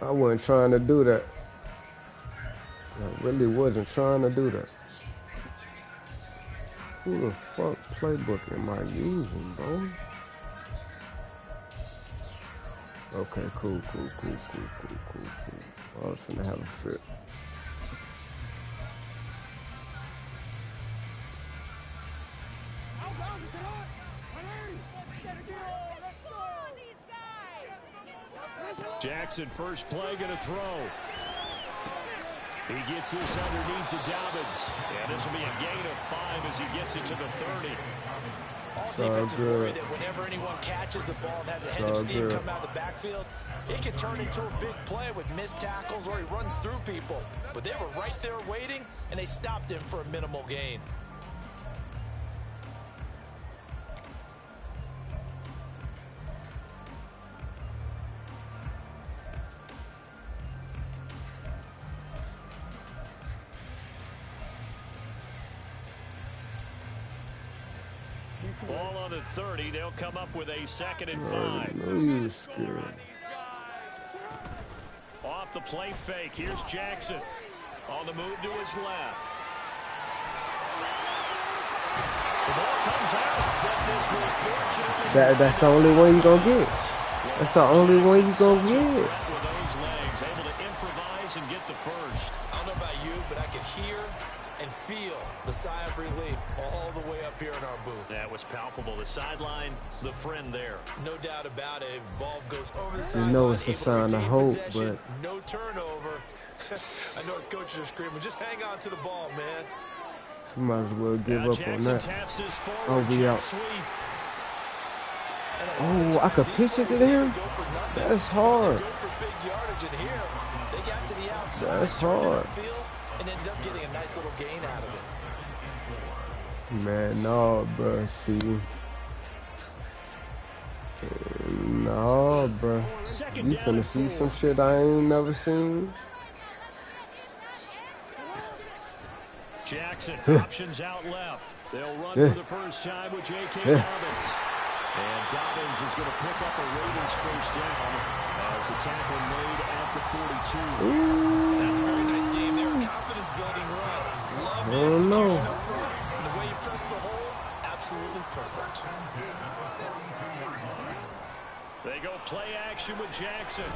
I wasn't trying to do that. I really wasn't trying to do that. Who the fuck playbook am I using, bro? Okay, cool. I was gonna have a fit. Jackson, first play, gonna throw. He gets this underneath to Dobbins. And this will be a gain of 5 as he gets it to the 30. All defenses worry that whenever anyone catches the ball and has a head of steam come out of the backfield, it can turn into a big play with missed tackles or he runs through people. But they were right there waiting, and they stopped him for a minimal gain. Ball on the 30. They'll come up with a 2nd and 5. No, you scared. Off the play fake. Here's Jackson. On the move to his left. The ball comes out. But this will fortunately... That's the only one you're going to get. That's the only one you're going to get. With those legs, able to improvise and get the first. I don't know about you, but I could hear and feel the sigh of relief all the way up here in our booth. That was palpable. The sideline, the friend there. No doubt about it. If the ball goes over the sideline, you know it's a sign of hope, but no turnover. I know his coaches are screaming, just hang on to the ball, man. You might as well give up on that. Oh, we out. Oh, I could pitch it to him? That's hard. That's hard. And ended up getting a nice little gain out of it. Man, no, bro. See. No, bro. You finna see some shit I ain't never seen. Jackson, options out left. They'll run for the first time with J.K. Dobbins. And Dobbins is going to pick up a Ravens first down as a tackle made at the 42. Ooh. That's a very nice game there. Confidence building run. Love the execution up front. And the way you press the hole, absolutely perfect. They go play action with Jackson.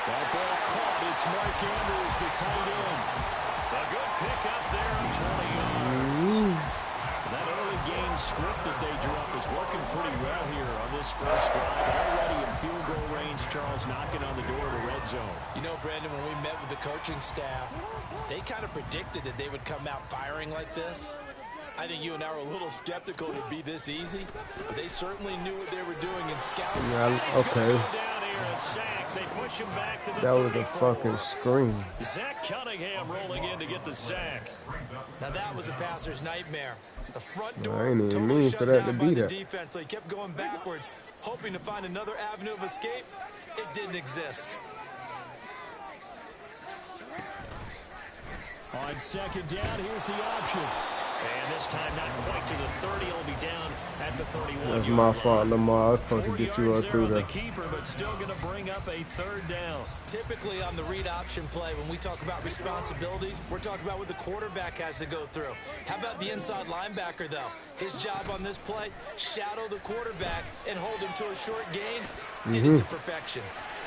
That ball caught. It's Mark Andrews, the tight end. A good pick up there on 20 yards. That early game script that they drew up is working pretty well here on this first drive. Already in field goal range, Charles knocking on the door of the red zone. You know, Brandon, when we met with the coaching staff, they kind of predicted that they would come out firing like this. I think you and I were a little skeptical it would be this easy, but they certainly knew what they were doing in scouting. Yeah, okay. That was a fucking scream. Zach Cunningham rolling in to get the sack. Now that was a passer's nightmare. The front door I ain't even totally mean shut for that to down be by the that. defense, so he kept going backwards, hoping to find another avenue of escape. It didn't exist. On second down, here's the option. And this time not quite to the 30. It'll be down at the 31. That's my fault, Lamar. I was supposed to get you up through there. The keeper, but still going to bring up a 3rd down. Typically on the read option play, when we talk about responsibilities, we're talking about what the quarterback has to go through. How about the inside linebacker, though? His job on this play, shadow the quarterback and hold him to a short gain. Did it to perfection.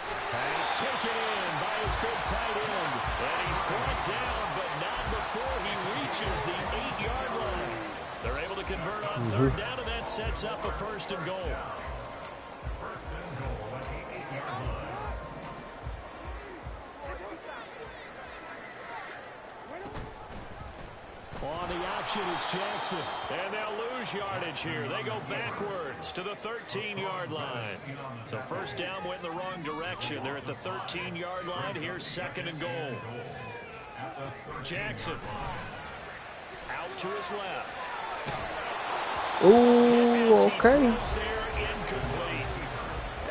And he's taken in by his big tight end. And he's brought down, but not before he reaches the 8-yard line. They're able to convert on 3rd down, and that sets up a 1st and goal. On the option is Jackson, and they'll lose yardage here. They go backwards to the 13-yard line. So 1st down went in the wrong direction. They're at the 13-yard line. Here's 2nd and goal. Jackson out to his left. Ooh, okay. It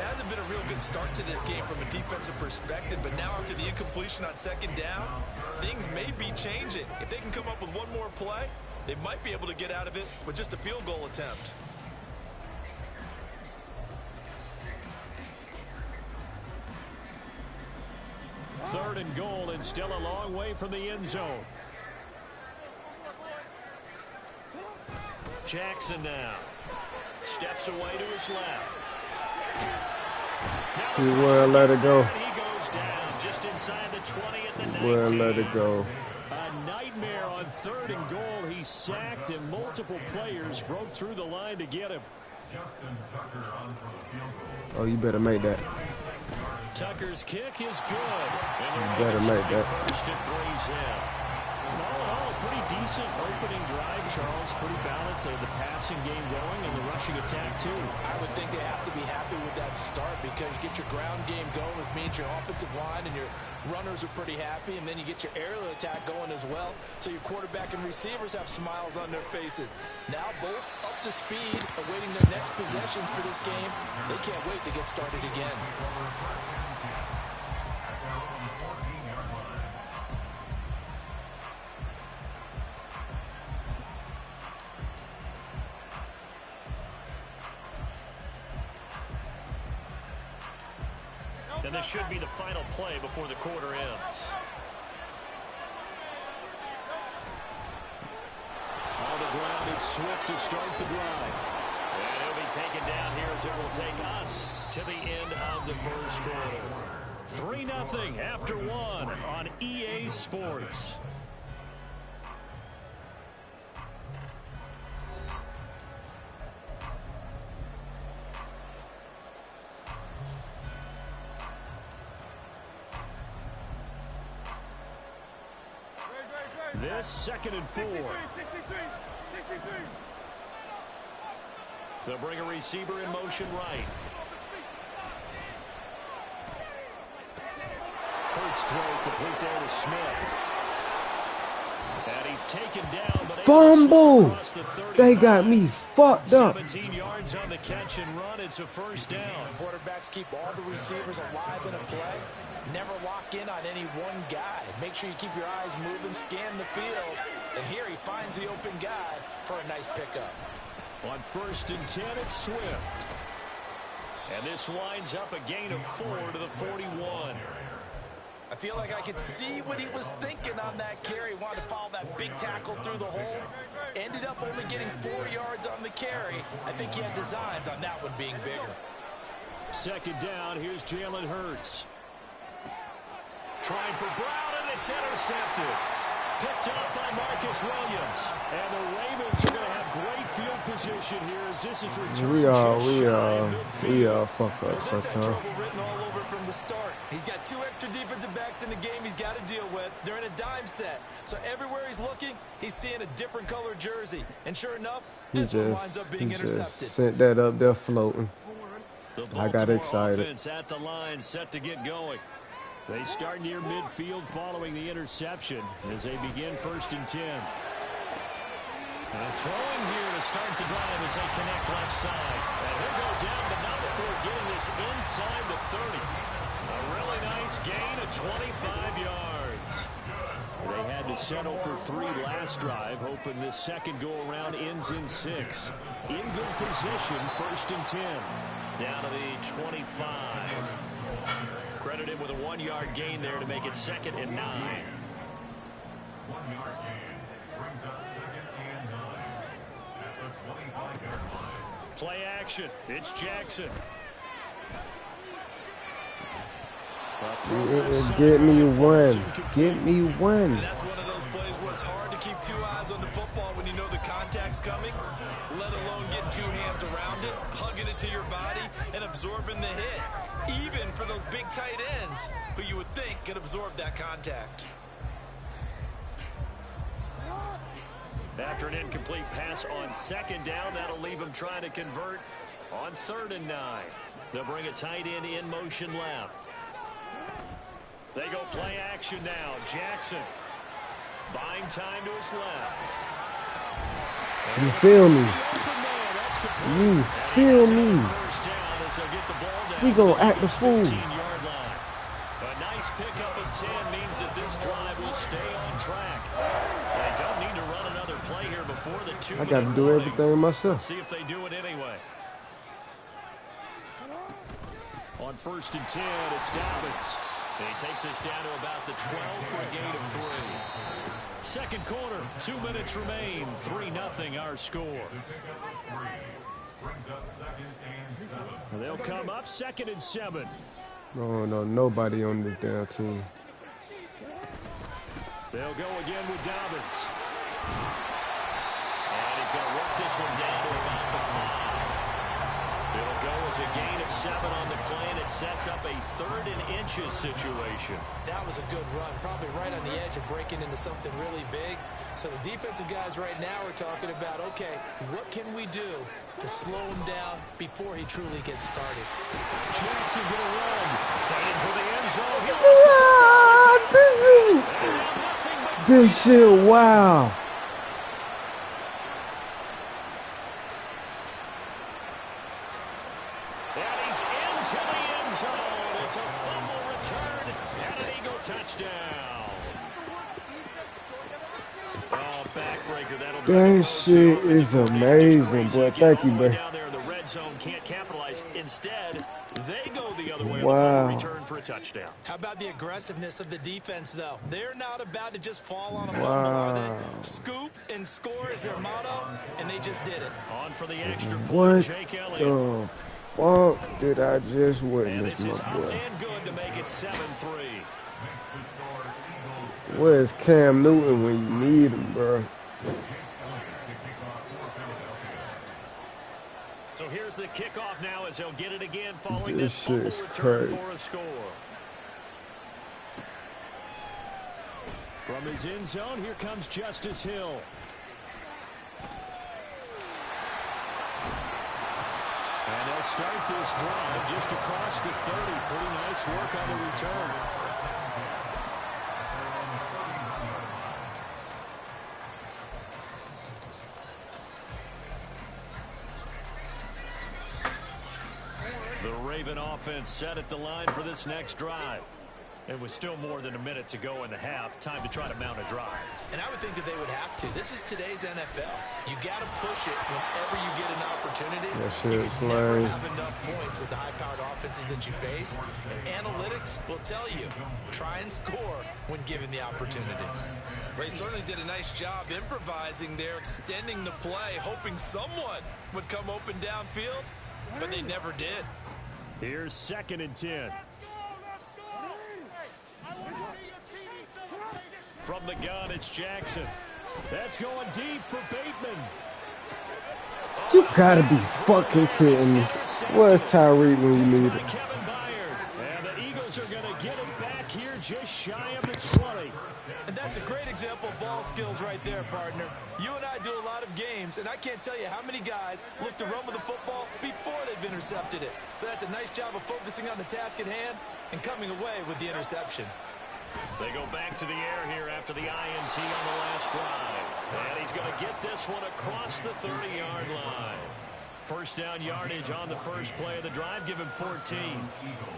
hasn't been a real good start to this game from a defensive perspective, but now after the incompletion on 2nd down, things may be changing. If they can come up with one more play, they might be able to get out of it with just a field goal attempt. 3rd and goal and still a long way from the end zone. Jackson now steps away to his left. He will let it go. He goes down just inside the 20 at the 19. Will let it go. A nightmare on 3rd and goal. He sacked and multiple players broke through the line to get him. Oh, you better make that. Tucker's kick is good. You better make that. First and 3's in. All in all, a pretty decent opening drive, Charles. Pretty balanced. They have the passing game going and the rushing attack, too. I would think they have to be happy with that start because you get your ground game going, which means your offensive line and your runners are pretty happy, and then you get your aerial attack going as well, so your quarterback and receivers have smiles on their faces. Now both up to speed, awaiting their next possessions for this game. They can't wait to get started again. And this should be the final play before the quarter ends. On the ground, it's Swift to start the drive. And he'll be taken down here as it will take us to the end of the first quarter. 3-0 after 1 on EA Sports. This 2nd and 4. They'll bring a receiver in motion right. Hurts throw complete there to Smith. And he's taken down. But Fumble! They got me fucked up. 17 yards on the catch and run. It's a first down. Quarterbacks keep all the receivers alive in a play. Never lock in on any one guy. Make sure you keep your eyes moving, scan the field. And here he finds the open guy for a nice pickup. On 1st and 10, it's Swift. And this winds up a gain of 4 to the 41. I feel like I could see what he was thinking on that carry. Wanted to follow that big tackle through the hole. Ended up only getting 4 yards on the carry. I think he had designs on that one being bigger. 2nd down, here's Jalen Hurts. Trying for Brown, and it's intercepted. Picked up by Marcus Williams. And the Ravens are going to have great field position here as this is returned. We fuck up This had sometimes. trouble written all over from the start. He's got 2 extra defensive backs in the game he's got to deal with. They're in a dime set. So everywhere he's looking, he's seeing a different color jersey. And sure enough, this one winds up being intercepted. Sent that up there floating. I got excited. Offense at the line, set to get going. They start near midfield following the interception as they begin 1st and 10. And throwing here to start the drive as they connect left side. And he'll go down, but not before getting this inside the 30. A really nice gain of 25 yards. They had to settle for 3 last drive, hoping this second go-around ends in 6. In good position, 1st and 10. Down to the 25. Credited with a 1-yard gain there to make it 2nd and 9. 1-yard gain brings us 2nd and 9 at the 25-yard line. Play action. It's Jackson. Get me one. Get me one. That's one of those plays where it's hard to keep 2 eyes on the football when you know the contact's coming, let alone getting 2 hands around it, hugging it to your body, and absorbing the hit. Even for those big tight ends who you would think could absorb that contact. After an incomplete pass on 2nd down, that'll leave him trying to convert on 3rd and 9. They'll bring a tight end in motion left. They go play action now. Jackson buying time to his left. You feel me? You feel me? We gonna act the fool. A nice pickup of 10 means that this drive will stay on track. They don't need to run another play here before the 2-minute I got to do everything myself. See if they do it anyway. On 1st and 10, it's Dobbins. And he takes us down to about the 12 for a gain of 3. Second quarter, 2 minutes remain. 3-0 our score. They'll come up 2nd and 7. No, nobody on this damn team. They'll go again with Dobbins. And he's going to work this one down to about the 5. It'll go as a gain of 7 on the play, and it sets up a 3rd and inches situation. That was a good run, probably right on the edge of breaking into something really big. So the defensive guys right now are talking about, okay, what can we do to slow him down before he truly gets started? Jackson going to run. Fighting for the end zone. This shit, wow. And he's into the end zone. It's a fumble return and an Eagle touchdown. Oh, backbreaker. That shit is amazing, boy. Thank you, man. Down there in the red zone, can't capitalize. Instead, they go the other way on Wow. the return for a touchdown. How about the aggressiveness of the defense, though? They're not about to just fall on a fumble, are they? Scoop and score is their motto, and they just did it. On for the extra point, What Jake Elliott. the fuck did I just And witness, this is my up boy? and good to make it 7-3. Where's Cam Newton when you need him, bro? So here's the kickoff now as they'll get it again following This that fumble shit's return crazy. for a score. From his end zone, here comes Justice Hill. And they'll start this drive just across the 30. Pretty nice work on the return. The Raven offense set at the line for this next drive. And with still more than a minute to go in the half, time to try to mount a drive. And I would think that they would have to. This is today's NFL. You got to push it whenever you get an opportunity. That You shit's can never lame. have enough points with the high-powered offenses that you face. And analytics will tell you, try and score when given the opportunity. They certainly did a nice job improvising there, extending the play, hoping someone would come open downfield, but they never did. Here's 2nd and 10. From the gun, it's Jackson. That's going deep for Bateman. You gotta be fucking kidding me. Where's Tyreek when you need him? Kevin Byard. And the Eagles are going to get it back here just shy of the 20. And that's a great example of ball skills right there, partner. You and I do a lot of games, and I can't tell you how many guys look to run with the football before they've intercepted it. So that's a nice job of focusing on the task at hand and coming away with the interception. They go back to the air here after the INT on the last drive. And he's going to get this one across the 30-yard line. First down yardage on the first play of the drive. Give him 14.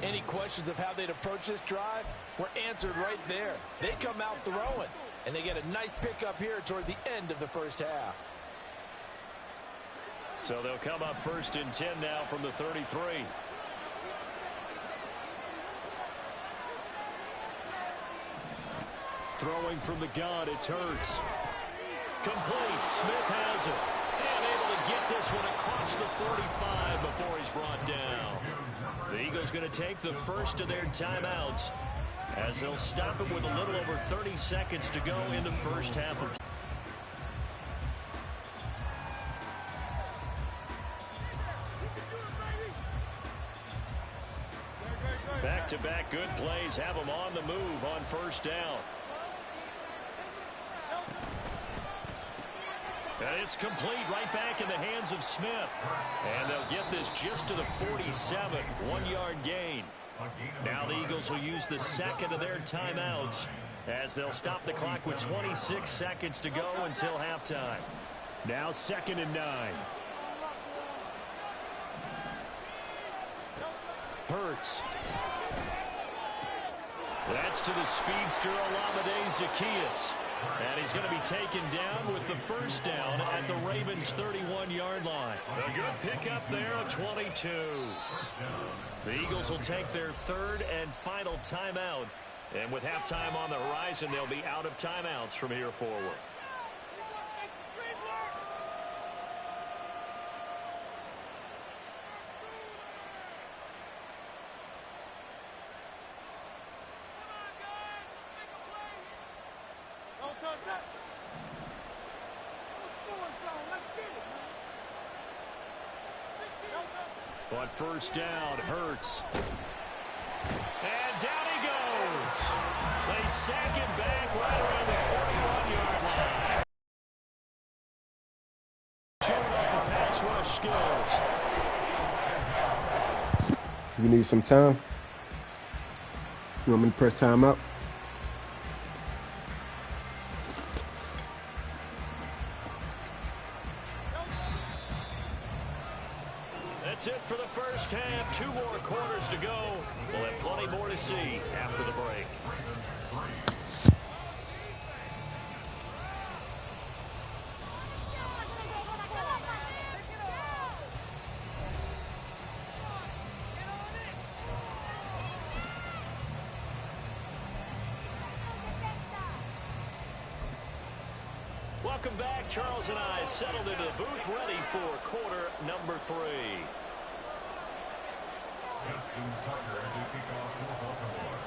Any questions of how they'd approach this drive were answered right there. They come out throwing, and they get a nice pickup here toward the end of the first half. So they'll come up 1st and 10 now from the 33. Throwing from the gun, it's Hurts. Complete. Smith has it. And able to get this one across the 45 before he's brought down. The Eagles going to take the first of their timeouts as they'll stop it with a little over 30 seconds to go in the first half of. Back-to-back good plays have them on the move on first down. And it's complete right back in the hands of Smith. And they'll get this just to the 47, 1-yard gain. Now the Eagles will use the second of their timeouts as they'll stop the clock with 26 seconds to go until halftime. Now 2nd and 9. Hurts. That's to the speedster Olamide Zaccheaus. And he's going to be taken down with the first down at the Ravens' 31-yard line. A good pickup there of 22. The Eagles will take their third and final timeout. And with halftime on the horizon, they'll be out of timeouts from here forward. On first down, Hurts. And down he goes. They sack him back right around the 41-yard line. Showing off the pass rush skills. You need some time? You want me to press timeout? That's it for the first half. 2 more quarters to go. We'll have plenty more to see after the break. Welcome back. Charles and I settled into the booth, ready for quarter number 3. Justin Tucker to kick off for Baltimore.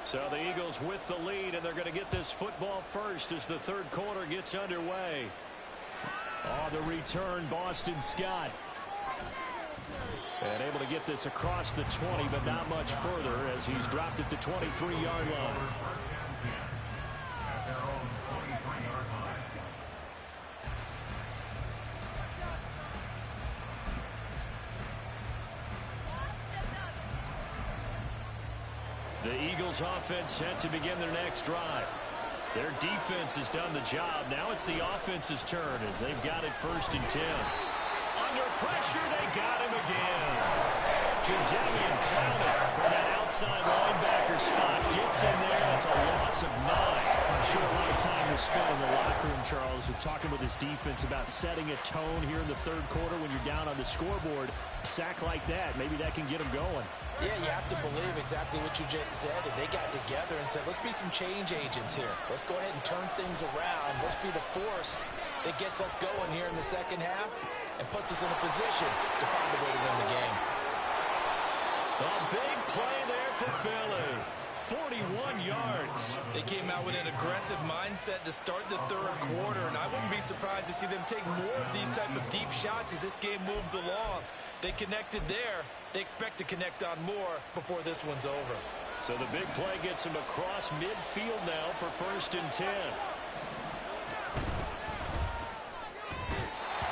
So the Eagles with the lead, and they're going to get this football first as the third quarter gets underway. On the return, Boston Scott. And able to get this across the 20, but not much further as he's dropped at the 23-yard line. At their own 23-yard line. The Eagles offense set to begin their next drive. Their defense has done the job. Now it's the offense's turn as they've got it 1st and 10. Under pressure, they got him again. Jadeveon Clowney from that outside linebacker spot gets in there. That's a loss of 9. I'm sure a lot of time was spent in the locker room, Charles, with talking with his defense about setting a tone here in the third quarter when you're down on the scoreboard. A sack like that, maybe that can get them going. Yeah, you have to believe exactly what you just said. And they got together and said, let's be some change agents here. Let's go ahead and turn things around. Let's be the force that gets us going here in the second half and puts us in a position to find a way to win the game. A big play there for Philly. 41 yards. They came out with an aggressive mindset to start the third quarter, and I wouldn't be surprised to see them take more of these type of deep shots as this game moves along. They connected there. They expect to connect on more before this one's over. So the big play gets them across midfield now for 1st and 10.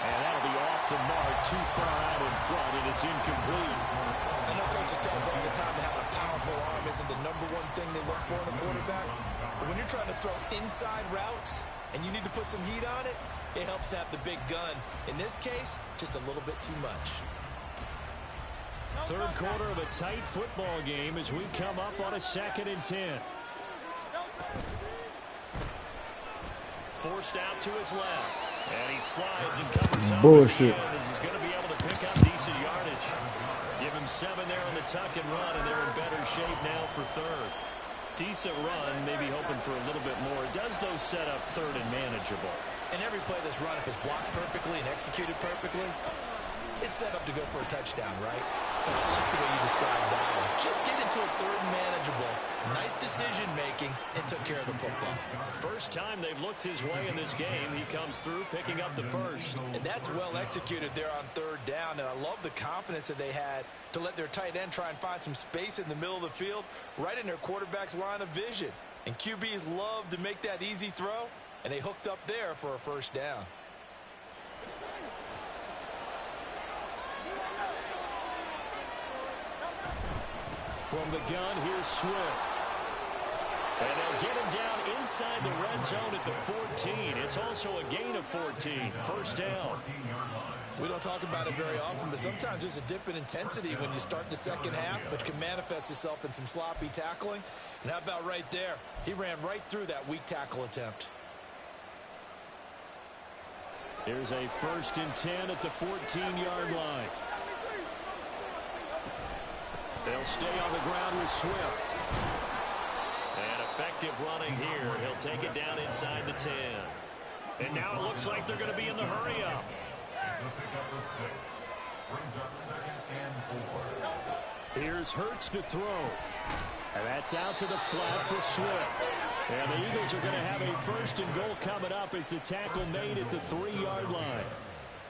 And that'll be off the mark, too far out in front, and it's incomplete. I know coaches tell us all the time that having a powerful arm isn't the #1 thing they look for in a quarterback. But when you're trying to throw inside routes and you need to put some heat on it, it helps to have the big gun. In this case, just a little bit too much. Third quarter of a tight football game as we come up on a 2nd and 10. Forced out to his left. And he slides and covers up. Bullshit. He's going to be able to pick up decent yardage. Give him 7 there on the tuck and run, and they're in better shape now for third. Decent run, maybe hoping for a little bit more. It does, though, set up third and manageable. And every play that's run, if it's blocked perfectly and executed perfectly, it's set up to go for a touchdown, right? But I like the way you described that one. Just get into a third and manageable. Nice decision-making and took care of the football. First time they've looked his way in this game. He comes through picking up the first. And that's well executed there on third down. And I love the confidence that they had to let their tight end try and find some space in the middle of the field, right in their quarterback's line of vision. And QBs love to make that easy throw, and they hooked up there for a first down. From the gun, here's Swift. And they'll get him down inside inside the red zone at the 14. It's also a gain of 14. First down. We don't talk about it very often, but sometimes there's a dip in intensity when you start the second half, which can manifest itself in some sloppy tackling. And how about right there? He ran right through that weak tackle attempt. Here's a 1st and 10 at the 14-yard line. They'll stay on the ground with Swift. And effective running here. He'll take it down inside the 10. And now it looks like they're going to be in the hurry-up. Here's Hurts to throw. And that's out to the flat for Swift. And the Eagles are going to have a 1st and goal coming up as the tackle made at the 3-yard line.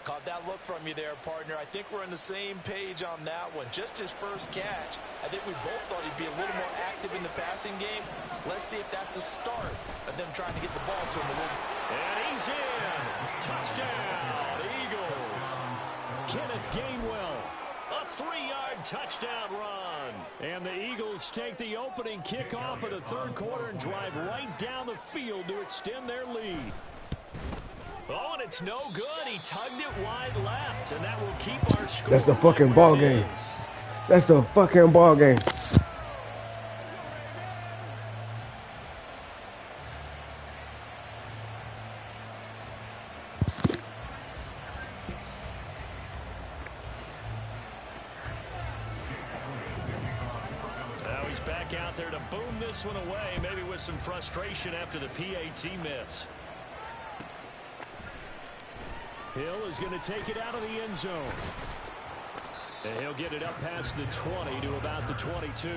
Caught that look from you there, partner. I think we're on the same page on that one. Just his first catch. I think we both thought he'd be a little more active in the passing game. Let's see if that's the start of them trying to get the ball to him a little. And he's in. Touchdown, Eagles. Kenneth Gainwell. A 3-yard touchdown run. And the Eagles take the opening kickoff of the 3rd quarter and drive right down the field to extend their lead. Oh, and it's no good. He tugged it wide left, and that will keep our score. That's the fucking ball game. That's the fucking ball game. Now he's back out there to boom this one away, maybe with some frustration after the PAT miss. Hill is going to take it out of the end zone. And he'll get it up past the 20 to about the 22.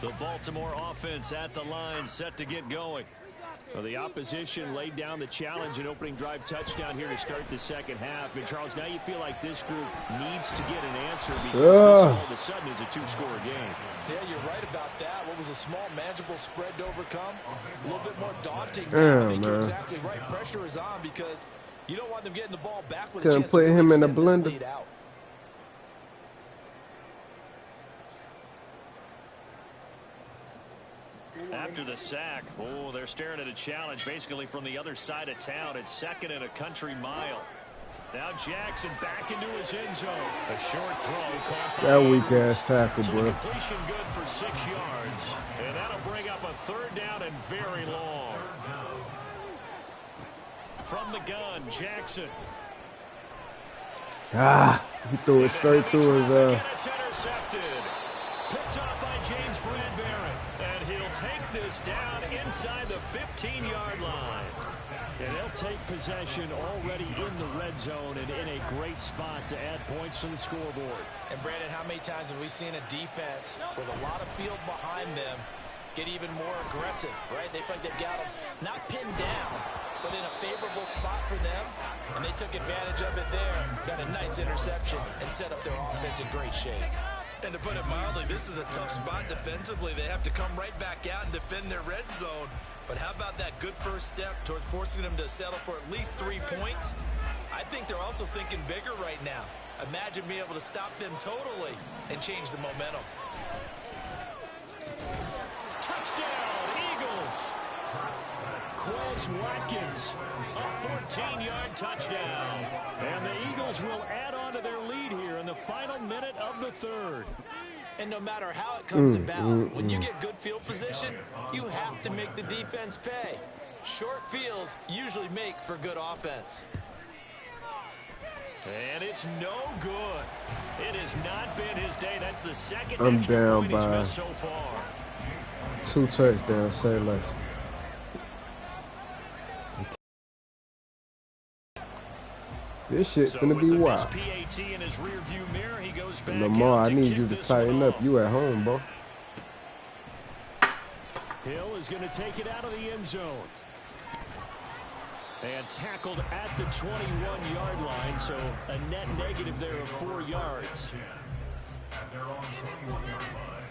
The Baltimore offense at the line, set to get going. Well, the opposition laid down the challenge and opening drive touchdown here to start the second half. And, Charles, now you feel like this group needs to get an answer because this all of a sudden is a 2-score game. Yeah, you're right about that. What was a small, manageable spread to overcome? A little bit more daunting. I think you're exactly right. Pressure is on because you don't want them getting the ball back with a chance to put him in a extend this blender. lead out. After the sack, oh, they're staring at a challenge basically from the other side of town. It's 2nd and a country mile. Now Jackson back into his end zone. A short throw caught. That weak ass tackle, so bro. the completion good for 6 yards. And that'll bring up a 3rd down and very long. From the gun, Jackson. He threw it straight to his It's intercepted. Picked off by James Bradbury. And he'll take this down inside the 15-yard line. And they'll take possession already in the red zone and in a great spot to add points to the scoreboard. And, Brandon, how many times have we seen a defense with a lot of field behind them get even more aggressive, right? They feel like they've got them not pinned down, but in a favorable spot for them. And they took advantage of it there. Got a nice interception and set up their offense in great shape. And to put it mildly, this is a tough spot defensively. They have to come right back out and defend their red zone. But how about that good first step towards forcing them to settle for at least 3 points? I think they're also thinking bigger right now. Imagine being able to stop them totally and change the momentum. Touchdown, Eagles! Quez Watkins, a 14-yard touchdown. And the Eagles will add on to their lead here in the final minute of the 3rd. And no matter how it comes about, when you get good field position, you have to make the defense pay. Short fields usually make for good offense. And it's no good. It has not been his day. That's the second I'm extra down point he's by missed so far. 2 touchdowns, say less. This shit's gonna be wild. Lamar, I need you to tighten up. You at home, bro. Hill is going to take it out of the end zone. And tackled at the 21-yard line, so a net negative there of 4 yards. At their own 21-yard line.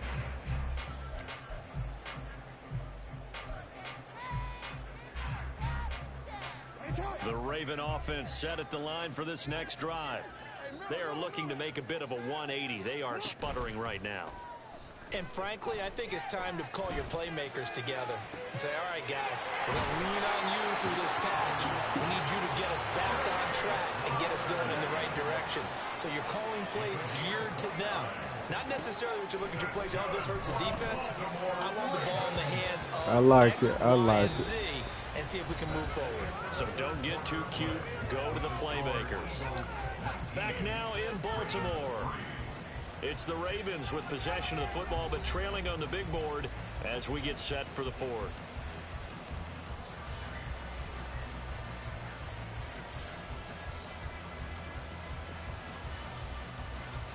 The Raven offense set at the line for this next drive. They are looking to make a bit of a 180. They are sputtering right now. And frankly, I think it's time to call your playmakers together and say, all right, guys, we're going to lean on you through this patch. We need you to get us back on track and get us going in the right direction. So you're calling plays geared to them. Not necessarily what you look at your plays, oh, this hurts the defense. I want the ball in the hands of I like X, it. I Y, like and it. Z, and see if we can move forward. So don't get too cute. Go to the playmakers. Back now in Baltimore. It's the Ravens with possession of the football, but trailing on the big board as we get set for the fourth.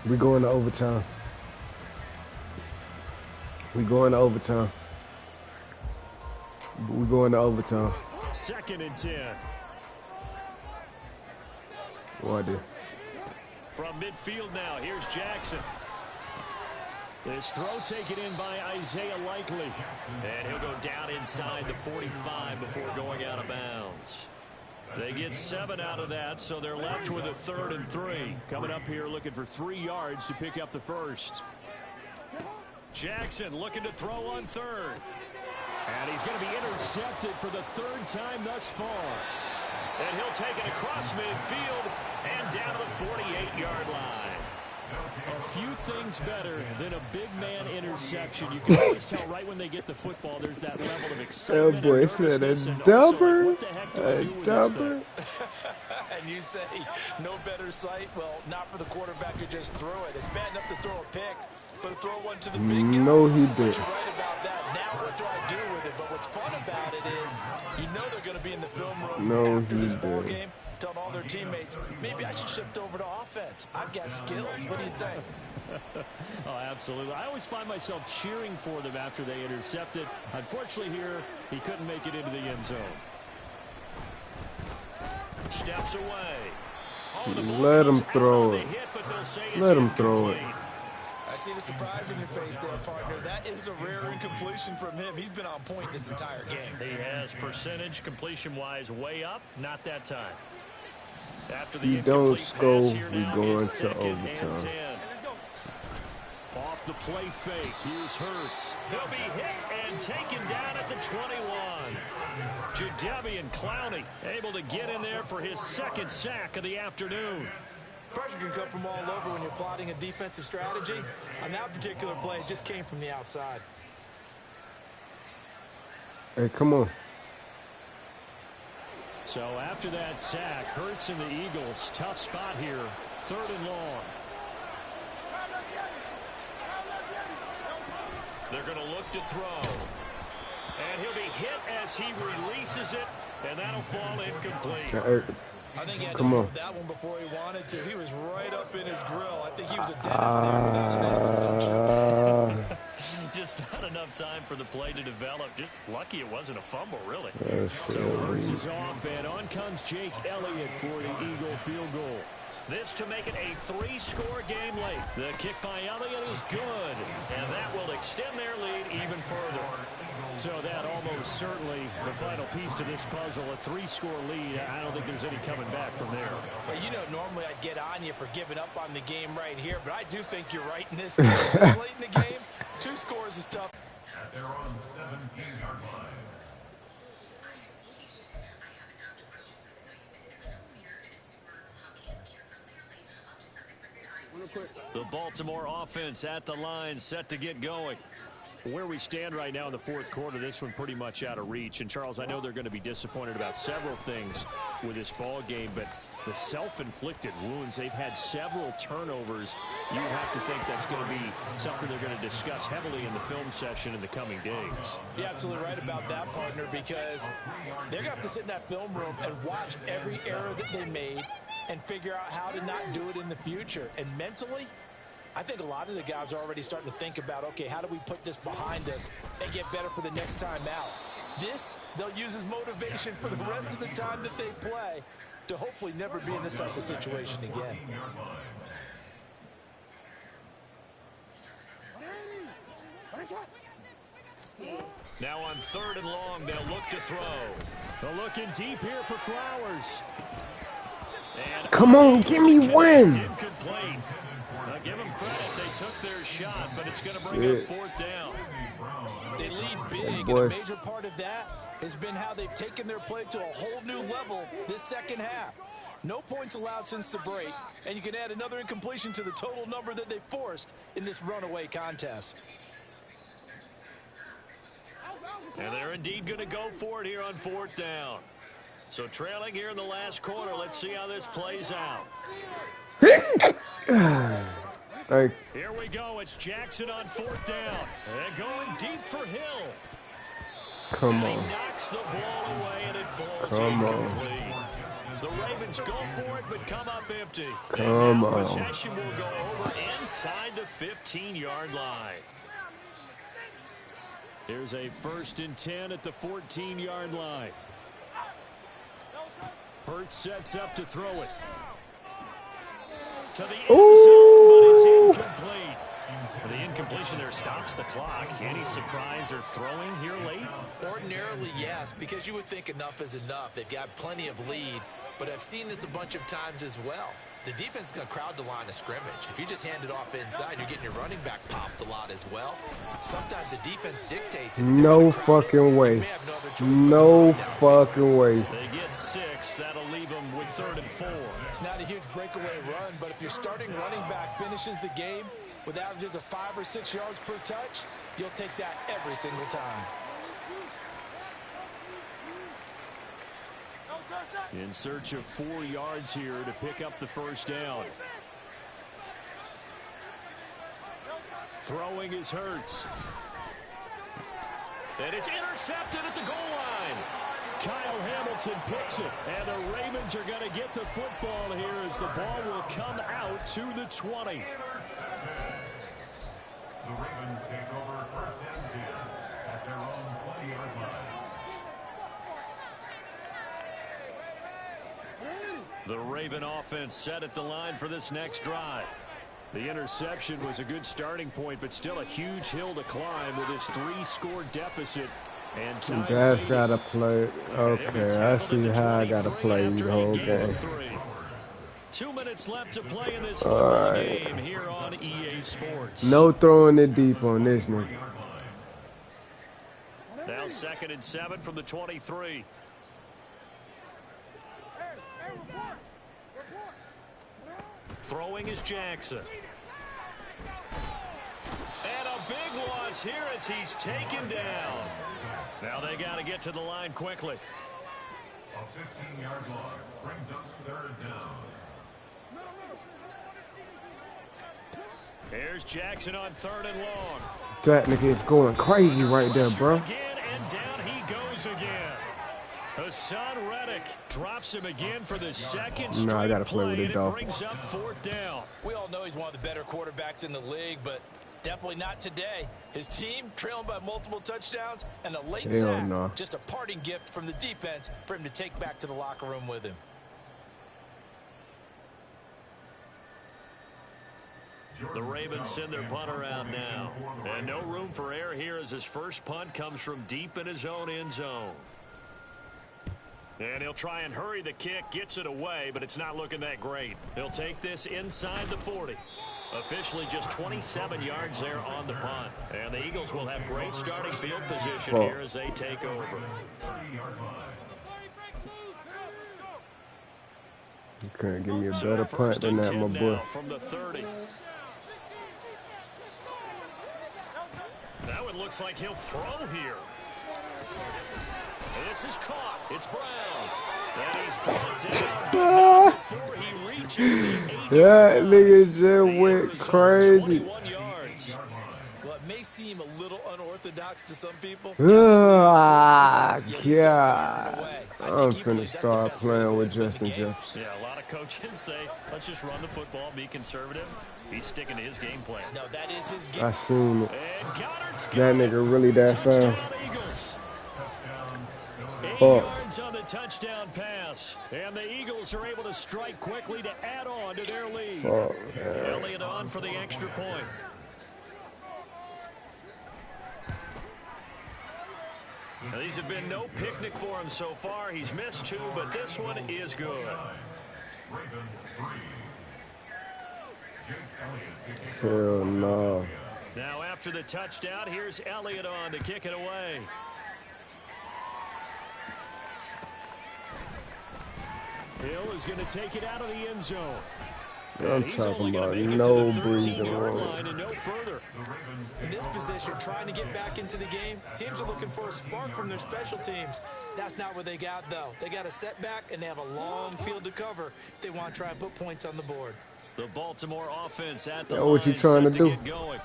We going to overtime. We going to overtime. We going to overtime. 2nd and 10. What is? From midfield now, here's Jackson. This throw taken in by Isaiah Likely. And he'll go down inside the 45 before going out of bounds. They get 7 out of that, so they're left with a 3rd and 3. Coming up here looking for 3 yards to pick up the first. Jackson looking to throw on 3rd. And he's going to be intercepted for the 3rd time thus far. And he'll take it across midfield and down to the 48-yard line. A few things better than a big man interception. You can always tell right when they get the football, there's that level of excitement. That boy said a dumper. A dumper. And you say, no better sight? Well, not for the quarterback who just threw it. It's bad enough to throw a pick, but throw one to the big guy. No, he But did. you're right about that. Now what do I do with it? But what's fun about it is you know they're going to be in the film room No, after he this ball did. game, telling all their teammates, maybe I should shift over to offense. I've got skills. What do you think? Oh, absolutely. I always find myself cheering for them after they intercepted. Unfortunately here, he couldn't make it into the end zone. Steps away. Let him throw it. Let him throw it. I see the surprise in your face there, partner. That is a rare incompletion from him. He's been on point this entire game. He has percentage completion-wise way up. Not that time. After the You don't incomplete score, pass here we now going is to 2nd and overtime. 10. Off the play fake. Here's Hurts. He'll be hit and taken down at the 21. Jadeveon Clowney able to get in there for his 2nd sack of the afternoon. Pressure can come from all over when you're plotting a defensive strategy. On that particular play, it just came from the outside. Hey, come on. So after that sack, Hurts and the Eagles, tough spot here. 3rd and long. They're going to look to throw. And he'll be hit as he releases it, and that'll fall incomplete. I think he had to Come on. move that one before he wanted to. He was right up in his grill. I think he was a dentist there without an license, don't you? Just not enough time for the play to develop. Just lucky it wasn't a fumble, really. So Hurts is off, and on comes Jake Elliott for the Eagle field goal. This to make it a 3-score game late. The kick by Elliott is good, and that will extend their lead even further. So that almost certainly the final piece to this puzzle, a 3-score lead. I don't think there's any coming back from there. Well, you know, normally I'd get on you for giving up on the game right here, but I do think you're right in this case. This late in the game, 2 scores is tough. At their own 17-yard line. The Baltimore offense at the line, set to get going. Where we stand right now in the 4th quarter, this one pretty much out of reach. And, Charles, I know they're going to be disappointed about several things with this ball game, but the self-inflicted wounds, they've had several turnovers. You have to think that's going to be something they're going to discuss heavily in the film session in the coming days. You're absolutely right about that, partner, because they're going to have to sit in that film room and watch every error that they made and figure out how to not do it in the future. And mentally, I think a lot of the guys are already starting to think about, okay, how do we put this behind us and get better for the next time out? This, they'll use as motivation for the rest of the time that they play to hopefully never be in this type of situation again. Now on 3rd and long, they'll look to throw. They're looking deep here for Flowers. And Come on, give me one. incomplete. Now give them credit. They took their shot, but it's going to bring up 4th down. They lead big, and a major part of that has been how they've taken their play to a whole new level this second half. No points allowed since the break, and you can add another incompletion to the total number that they forced in this runaway contest. And they're indeed going to go for it here on 4th down. So trailing here in the last quarter. Let's see how this plays out. Here we go. It's Jackson on 4th down. And going deep for Hill. Come and on. He knocks the ball away, and it falls Come incomplete. on. The Ravens go for it, but come up empty. Come on. Possession will go over inside the 15-yard line. Here's a 1st and 10 at the 14-yard line. Hurts sets up to throw it. To the end zone, but it's incomplete. The incompletion there stops the clock. Any surprise they're throwing here late? Ordinarily, yes, because you would think enough is enough. They've got plenty of lead, but I've seen this a bunch of times as well. The defense is going to crowd the line of scrimmage. If you just hand it off inside, you're getting your running back popped a lot as well. Sometimes the defense dictates. No fucking way. No fucking way. They get 6. That'll leave them with 3rd and 4. It's not a huge breakaway run, but if your starting running back finishes the game with averages of 5 or 6 yards per touch, you'll take that every single time. In search of 4 yards here to pick up the 1st down. Throwing is Hurts. And it's intercepted at the goal line. Kyle Hamilton picks it. And the Ravens are going to get the football here as the ball will come out to the 20. The Ravens take over 1st and 10 at their own 20-yard line. The Raven offense set at the line for this next drive. The interception was a good starting point, but still a huge hill to climb with his 3-score deficit. And That's gotta play. Okay, I see how I gotta play the whole game. 2 minutes left to play in this football game here on EA Sports. No throwing it deep on this nigga. Now 2nd and 7 from the 23. Throwing is Jackson. And a big loss here as he's taken down. Now they got to get to the line quickly. A 15-yard loss brings us 3rd down. Here's Jackson on 3rd and long. That nigga is going crazy right there, bro. Again, and down he goes again. Hassan Reddick drops him again for the 2nd straight I gotta play with it, and though. it brings up 4th down. We all know he's one of the better quarterbacks in the league, but definitely not today. His team trailing by multiple touchdowns and a late sack. No. Just a parting gift from the defense for him to take back to the locker room with him. The Ravens send their punter out now. And no room for error here as his first punt comes from deep in his own end zone. And he'll try and hurry the kick, gets it away, but it's not looking that great. He'll take this inside the 40. Officially just 27 yards there on the punt. And the Eagles will have great starting field position here as they take over. You couldn't give me a better punt than that, my boy. From the 30. That one looks like he'll throw here. This is caught. It's Brown. And he's brought down before he reaches the 8. That nigga just went crazy. 21 yards. Well, it may seem a little unorthodox to some people. God. I'm finna start playing with Justin Jefferson. Yeah, a lot of coaches say, let's just run the football, be conservative. He's sticking to his game plan. No, that is his game. I seen it. That nigga really that fast. 8 yards on the touchdown pass. And the Eagles are able to strike quickly to add on to their lead. Elliott on for the extra point. Now, these have been no picnic for him so far. He's missed 2, but this one is good. Ravens 3. Jake Elliott taking Hell no. Now, after the touchdown, here's Elliott on to kick it away. Hill is going to take it out of the end zone. I'm talking about no breathing room. And no further. In this position, trying to get back into the game, teams are looking for a spark from their special teams. That's not what they got, though. They got a setback, and they have a long field to cover if they want to try and put points on the board. The Baltimore offense at the Yo, what you line trying to set do? get going.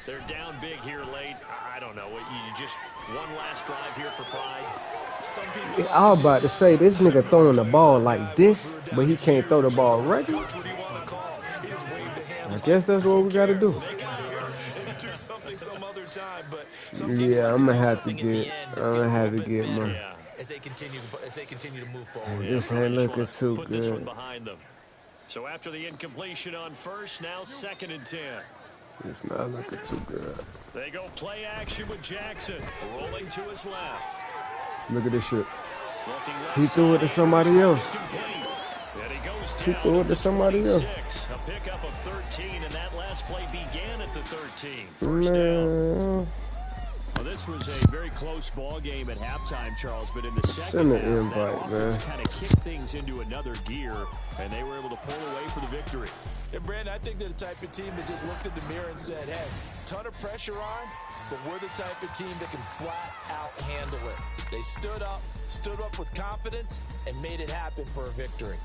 They're down big here late. I don't know. You just one last drive here for pride. Some people I was about to say, this nigga throwing the ball like this, but he can't throw the ball regular. Coach, what do you want to call? He just waved a hand. I guess that's what we got to do. Take it here and do something some other time, but some teams Yeah, like I'm do gonna have to something in the get, end, I'm gonna have to a bit get better my. Yeah. as they continue to move forward. This Probably ain't just looking wanna too put this one good. behind them. So after the incompletion on first, now 2nd and 10. It's not looking too good. They go play action with Jackson, rolling to his left. Look at this shit. Looking left He threw it to side, somebody else. incomplete. And he goes He down threw it at to the somebody else. 26. A pickup of 13, and that last play began at the 13. First down. Man, Well, this was a very close ball game at halftime, Charles, but in the second Send an half, invite, that offense man. kind of kicked things into another gear, and they were able to pull away for the victory. And Brandon, I think they're the type of team that just looked in the mirror and said, hey, ton of pressure on, but we're the type of team that can flat out handle it. They stood up with confidence, and made it happen for a victory.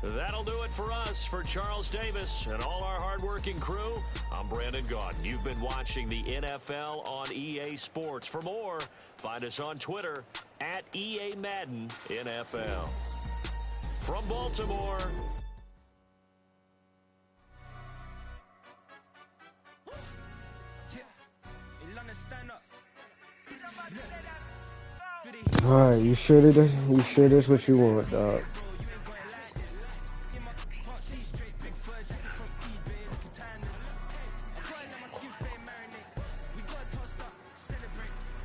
That'll do it for us. For Charles Davis and all our hardworking crew, I'm Brandon Gaudin. You've been watching the NFL on EA Sports. For more, find us on Twitter at EA Madden NFL. From Baltimore, all right, you sure this what you want, dog?